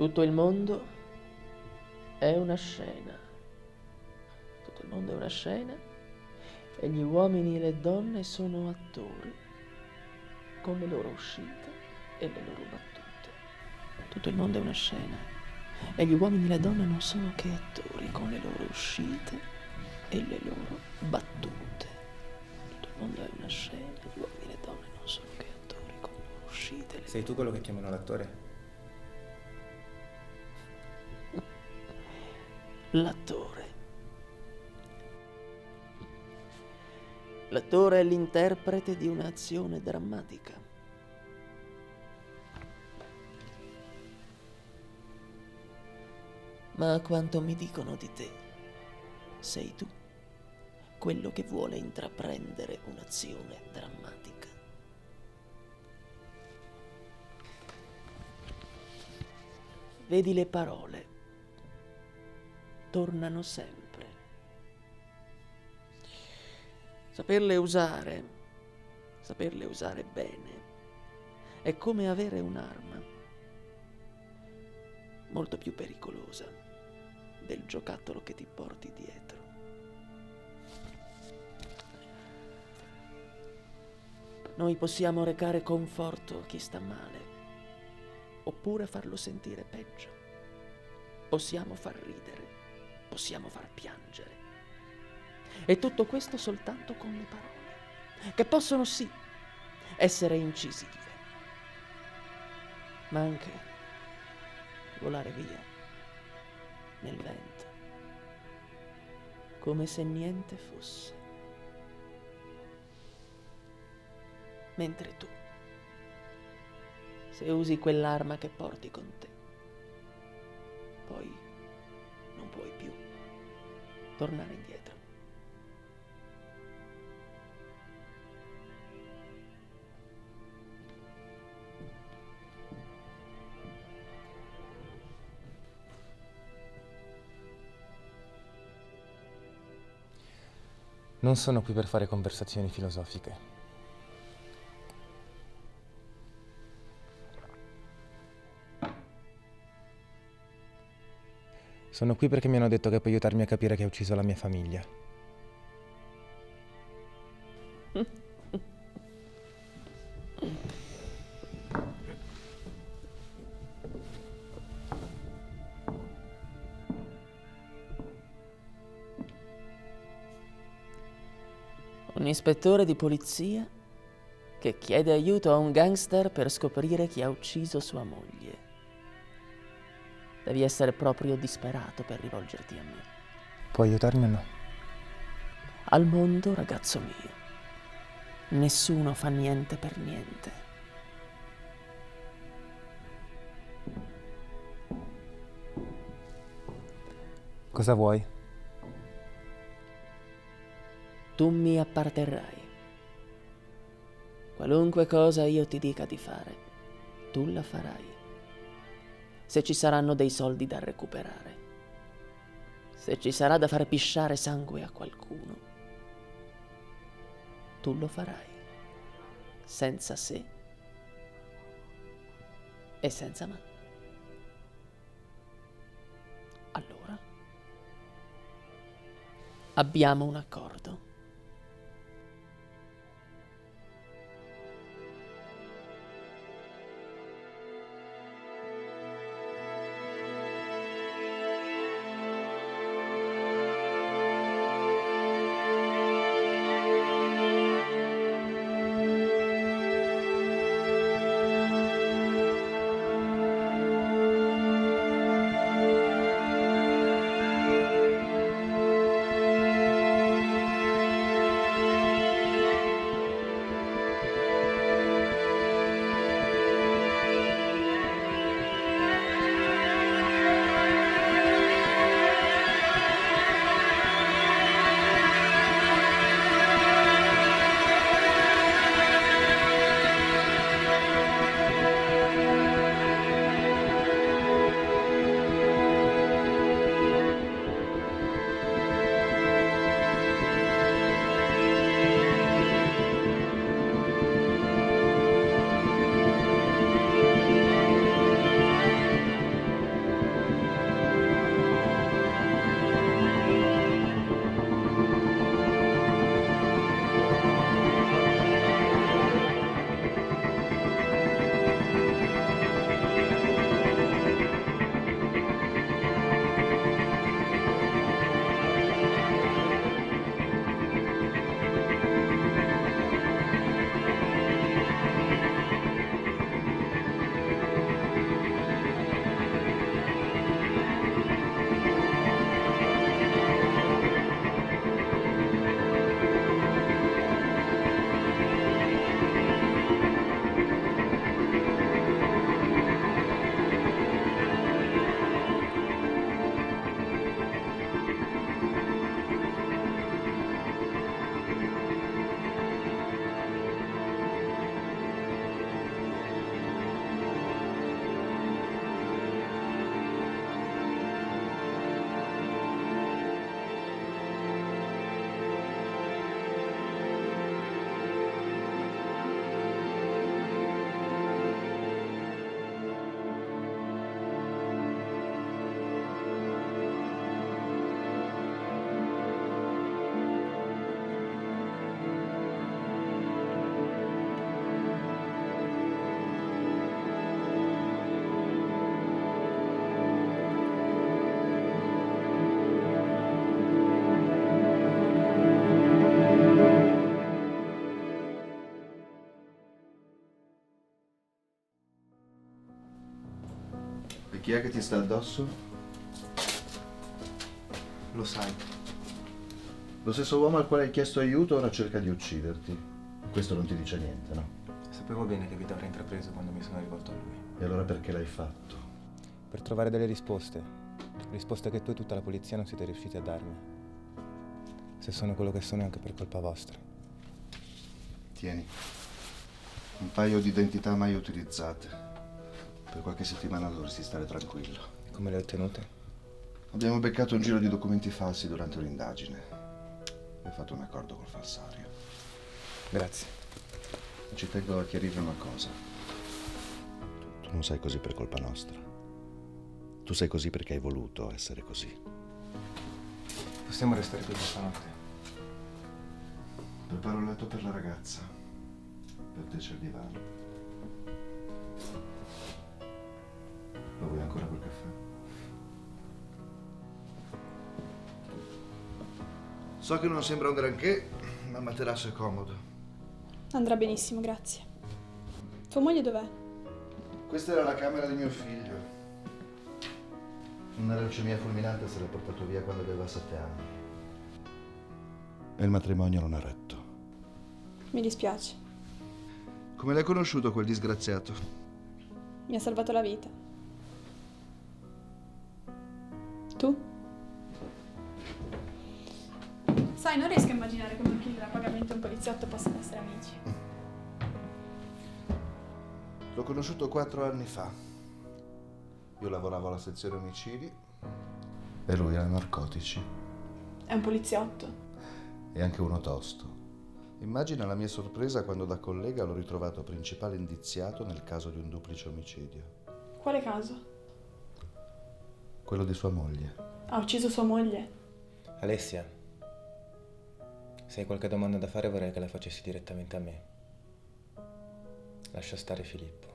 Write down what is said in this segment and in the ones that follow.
Tutto il mondo è una scena. Tutto il mondo è una scena e gli uomini e le donne sono attori con le loro uscite e le loro battute. Tutto il mondo è una scena e gli uomini e le donne non sono che attori con le loro uscite e le loro battute. Tutto il mondo è una scena e gli uomini e le donne non sono che attori con le loro uscite e le Sei tu quello che chiamano l'attore? L'attore. L'attore è l'interprete di un'azione drammatica. Ma a quanto mi dicono di te, sei tu quello che vuole intraprendere un'azione drammatica. Vedi, le parole tornano sempre. Saperle usare bene, è come avere un'arma molto più pericolosa del giocattolo che ti porti dietro. Noi possiamo recare conforto a chi sta male, oppure farlo sentire peggio. Possiamo far ridere, possiamo far piangere. E tutto questo soltanto con le parole, che possono sì essere incisive, ma anche volare via nel vento, come se niente fosse. Mentre tu, se usi quell'arma che porti con te, poi non puoi più tornare indietro. Non sono qui per fare conversazioni filosofiche. Sono qui perché mi hanno detto che puoi aiutarmi a capire che hai ucciso la mia famiglia. Un ispettore di polizia che chiede aiuto a un gangster per scoprire chi ha ucciso sua moglie. Devi essere proprio disperato per rivolgerti a me. Puoi aiutarmi o no? Al mondo, ragazzo mio, nessuno fa niente per niente. Cosa vuoi? Tu mi apparterrai. Qualunque cosa io ti dica di fare, tu la farai. Se ci saranno dei soldi da recuperare, se ci sarà da far pisciare sangue a qualcuno, tu lo farai, senza se e senza ma. Allora, abbiamo un accordo. Chi è che ti sta addosso? Lo sai. Lo stesso uomo al quale hai chiesto aiuto ora cerca di ucciderti. Questo non ti dice niente, no? Sapevo bene che vita avrei intrapreso quando mi sono rivolto a lui. E allora perché l'hai fatto? Per trovare delle risposte. Risposte che tu e tutta la polizia non siete riusciti a darmi. Se sono quello che sono è anche per colpa vostra. Tieni. Un paio di identità mai utilizzate. Per qualche settimana dovresti stare tranquillo. Come le ho ottenute? Abbiamo beccato un giro di documenti falsi durante un'indagine. Hai fatto un accordo col falsario. Grazie. Ci tengo a chiarire una cosa. Tu non sei così per colpa nostra. Tu sei così perché hai voluto essere così. Possiamo restare qui questa notte? Preparo il letto per la ragazza. Per te c'è il divano. Lo vuoi ancora quel caffè? So che non sembra un granché, ma il materasso è comodo. Andrà benissimo, grazie. Tua moglie dov'è? Questa era la camera di mio figlio. Una leucemia fulminante se l'ha portato via quando aveva 7 anni. E il matrimonio non ha retto. Mi dispiace. Come l'hai conosciuto quel disgraziato? Mi ha salvato la vita. Tu? Sai, non riesco a immaginare come un killer a pagamento e un poliziotto possano essere amici. L'ho conosciuto 4 anni fa. Io lavoravo alla sezione omicidi e lui ai narcotici. È un poliziotto. E anche uno tosto. Immagina la mia sorpresa quando da collega l'ho ritrovato principale indiziato nel caso di un duplice omicidio. Quale caso? Quello di sua moglie. Ha ucciso sua moglie? Alessia, se hai qualche domanda da fare vorrei che la facessi direttamente a me. Lascia stare Filippo.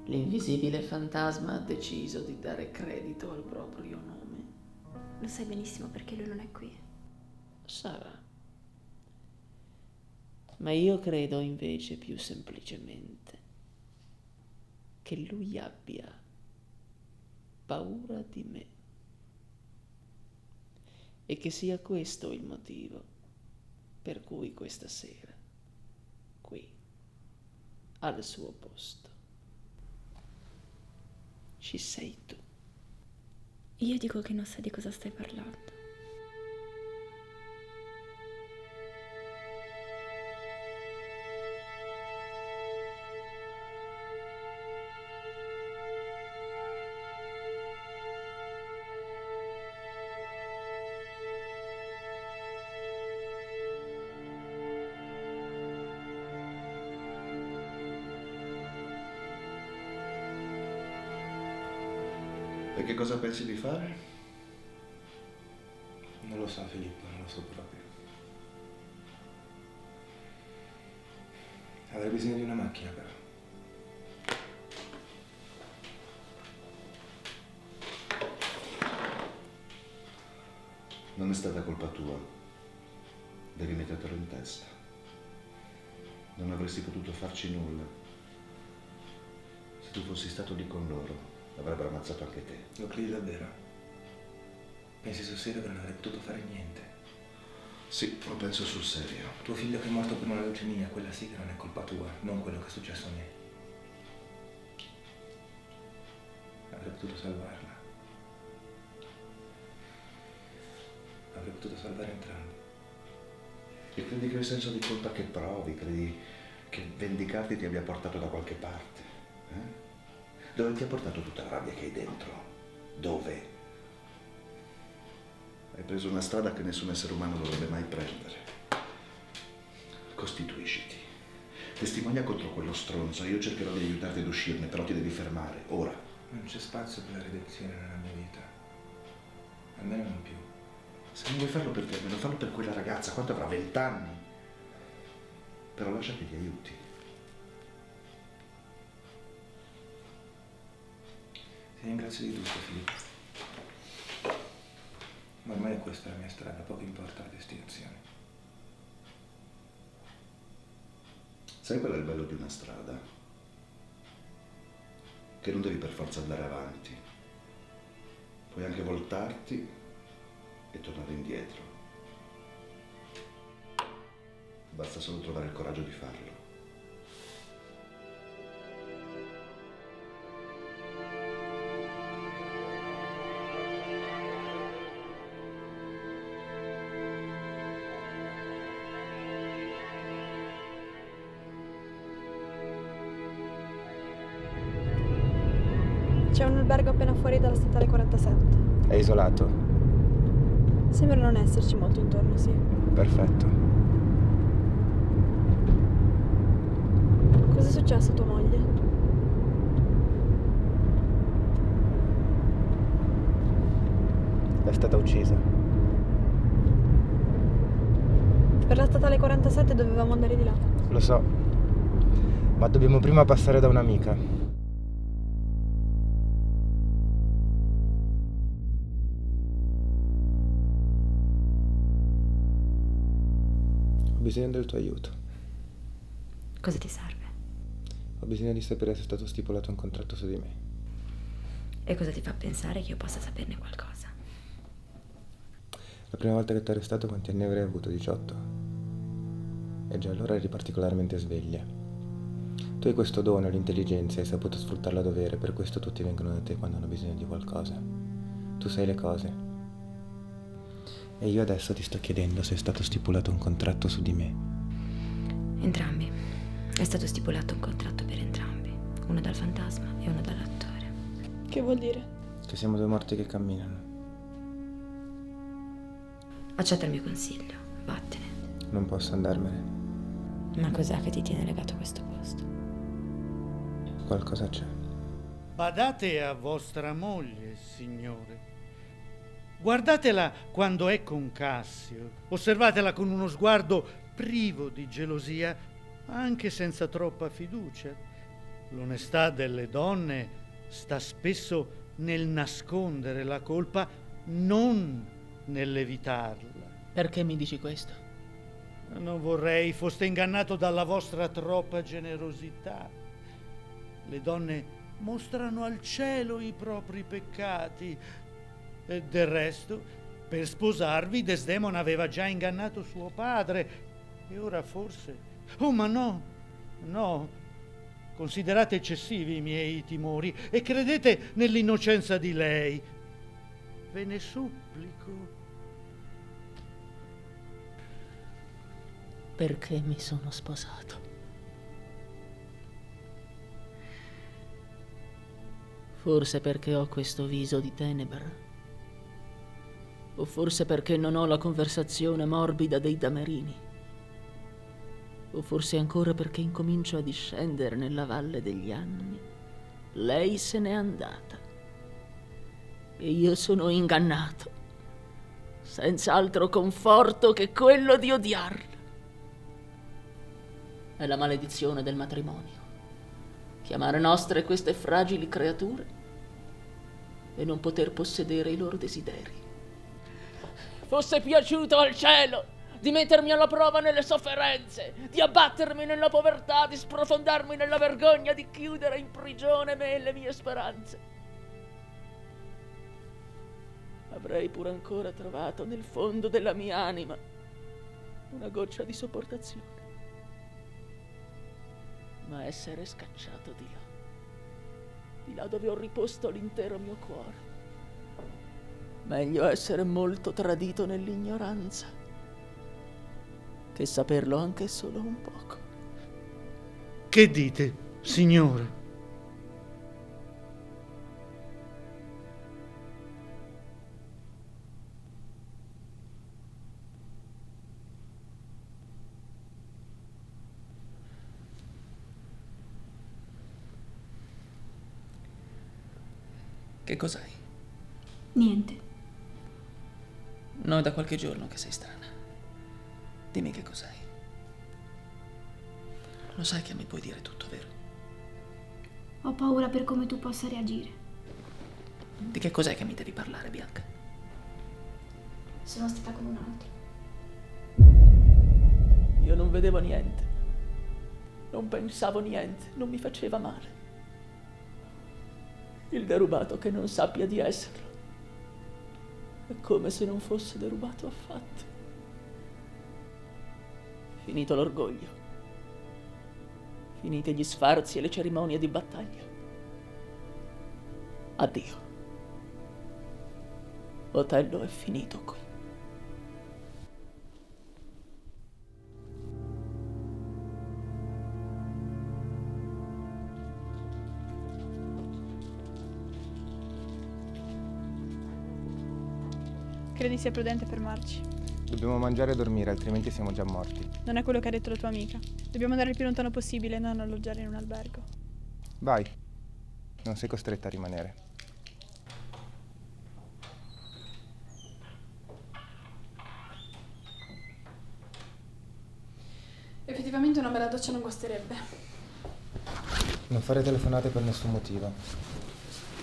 L'invisibile fantasma ha deciso di dare credito al proprio nome. Lo sai benissimo perché lui non è qui. Sarà. Ma io credo invece più semplicemente che lui abbia paura di me. E che sia questo il motivo per cui questa sera, qui, al suo posto, ci sei tu. Io dico che non sai di cosa stai parlando. E che cosa pensi di fare? Non lo so Filippo, non lo so proprio. Avrei bisogno di una macchina però. Non è stata colpa tua. Devi mettertelo in testa. Non avresti potuto farci nulla. Se tu fossi stato lì con loro, avrebbero ammazzato anche te. Lo credi davvero? Pensi sul serio che non avrei potuto fare niente? Sì, lo penso sul serio. Tuo figlio che è morto per una leucemia, quella sì che non è colpa tua, non quello che è successo a me. Avrei potuto salvarla. Avrei potuto salvare entrambi. E credi che il senso di colpa che provi, credi che vendicarti ti abbia portato da qualche parte? Dove ti ha portato tutta la rabbia che hai dentro? Dove? Hai preso una strada che nessun essere umano dovrebbe mai prendere. Costituisciti. Testimonia contro quello stronzo. Io cercherò di aiutarti ad uscirne, però ti devi fermare, ora. Non c'è spazio per la redenzione nella mia vita. Almeno non più. Se non vuoi farlo per te, almeno fallo per quella ragazza. Quanto avrà? 20 anni? Però lascia che ti aiuti. Ti ringrazio di tutto, Filippo. Ma ormai questa è la mia strada, poco importa la destinazione. Sai qual è il bello di una strada? Che non devi per forza andare avanti. Puoi anche voltarti e tornare indietro. Basta solo trovare il coraggio di farlo. C'è un albergo appena fuori dalla statale 47. È isolato. Sembra non esserci molto intorno, sì. Perfetto. Cosa è successo a tua moglie? È stata uccisa. Per la statale 47 dovevamo andare di là. Lo so. Ma dobbiamo prima passare da un'amica. Ho bisogno del tuo aiuto. Cosa ti serve? Ho bisogno di sapere se è stato stipulato un contratto su di me. E cosa ti fa pensare che io possa saperne qualcosa? La prima volta che ti ho arrestato quanti anni avrei avuto? 18. E già allora eri particolarmente sveglia. Tu hai questo dono, l'intelligenza, e hai saputo sfruttarla a dovere, per questo tutti vengono da te quando hanno bisogno di qualcosa. Tu sai le cose. E io adesso ti sto chiedendo se è stato stipulato un contratto su di me. Entrambi. È stato stipulato un contratto per entrambi. Uno dal fantasma e uno dall'attore. Che vuol dire? Che siamo due morti che camminano. Accetta il mio consiglio. Vattene. Non posso andarmene. Ma cos'è che ti tiene legato a questo posto? Qualcosa c'è. Badate a vostra moglie, signore. Guardatela quando è con Cassio. Osservatela con uno sguardo privo di gelosia, anche senza troppa fiducia. L'onestà delle donne sta spesso nel nascondere la colpa, non nell'evitarla. Perché mi dici questo? Non vorrei foste ingannato dalla vostra troppa generosità. Le donne mostrano al cielo i propri peccati. E del resto, per sposarvi, Desdemona aveva già ingannato suo padre. E ora forse... Oh, ma no, no. Considerate eccessivi i miei timori e credete nell'innocenza di lei. Ve ne supplico. Perché mi sono sposato? Forse perché ho questo viso di tenebra? O forse perché non ho la conversazione morbida dei damerini? O forse ancora perché incomincio a discendere nella valle degli anni? Lei se n'è andata e io sono ingannato, senza altro conforto che quello di odiarla. È la maledizione del matrimonio. Chiamare nostre queste fragili creature e non poter possedere i loro desideri. Fosse piaciuto al cielo di mettermi alla prova nelle sofferenze, di abbattermi nella povertà, di sprofondarmi nella vergogna, di chiudere in prigione me e le mie speranze. Avrei pur ancora trovato nel fondo della mia anima una goccia di sopportazione. Ma essere scacciato di là dove ho riposto l'intero mio cuore. Meglio essere molto tradito nell'ignoranza che saperlo anche solo un poco. Che dite, signore? Che cos'hai? Niente. No, è da qualche giorno che sei strana. Dimmi che cos'hai. Lo sai che mi puoi dire tutto, vero? Ho paura per come tu possa reagire. Di che cos'è che mi devi parlare, Bianca? Sono stata con un altro. Io non vedevo niente. Non pensavo niente, non mi faceva male. Il derubato che non sappia di esserlo è come se non fosse derubato affatto. Finito l'orgoglio, finiti gli sfarzi e le cerimonie di battaglia. Addio. Otello è finito qui. Credi sia prudente fermarci? Dobbiamo mangiare e dormire, altrimenti siamo già morti. Non è quello che ha detto la tua amica. Dobbiamo andare il più lontano possibile e non alloggiare in un albergo. Vai, non sei costretta a rimanere. Effettivamente una bella doccia non guasterebbe. Non fare telefonate per nessun motivo.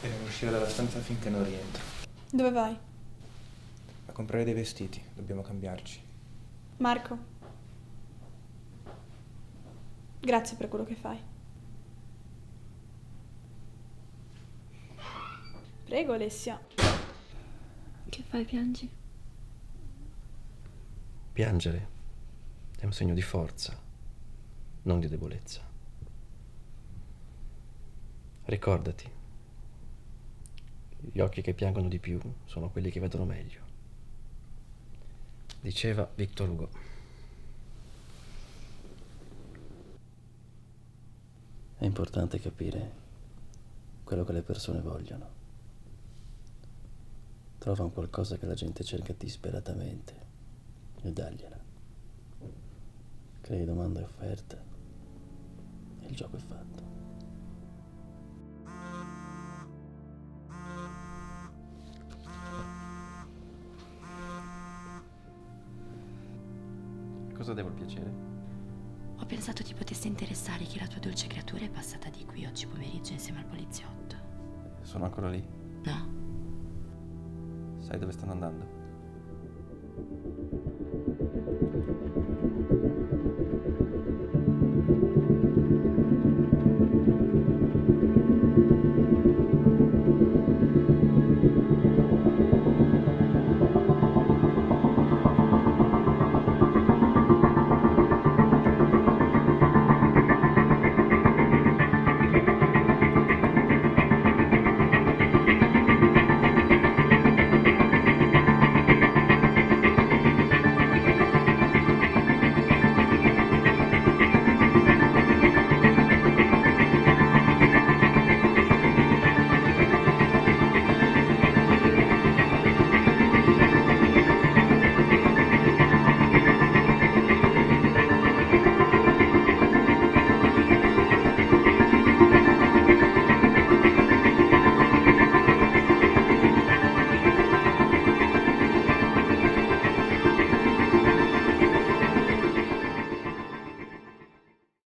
E non uscire dalla stanza finché non rientro. Dove vai? A comprare dei vestiti, dobbiamo cambiarci. Marco. Grazie per quello che fai. Prego, Alessia. Che fai, piangi? Piangere è un segno di forza, non di debolezza. Ricordati, gli occhi che piangono di più sono quelli che vedono meglio. Diceva Victor Hugo. È importante capire quello che le persone vogliono. Trova un qualcosa che la gente cerca disperatamente e dagliela. Crei domanda e offerta e il gioco è fatto. Cosa devo il piacere? Ho pensato ti potesse interessare che la tua dolce creatura è passata di qui oggi pomeriggio insieme al poliziotto. Sono ancora lì? No? Sai dove stanno andando?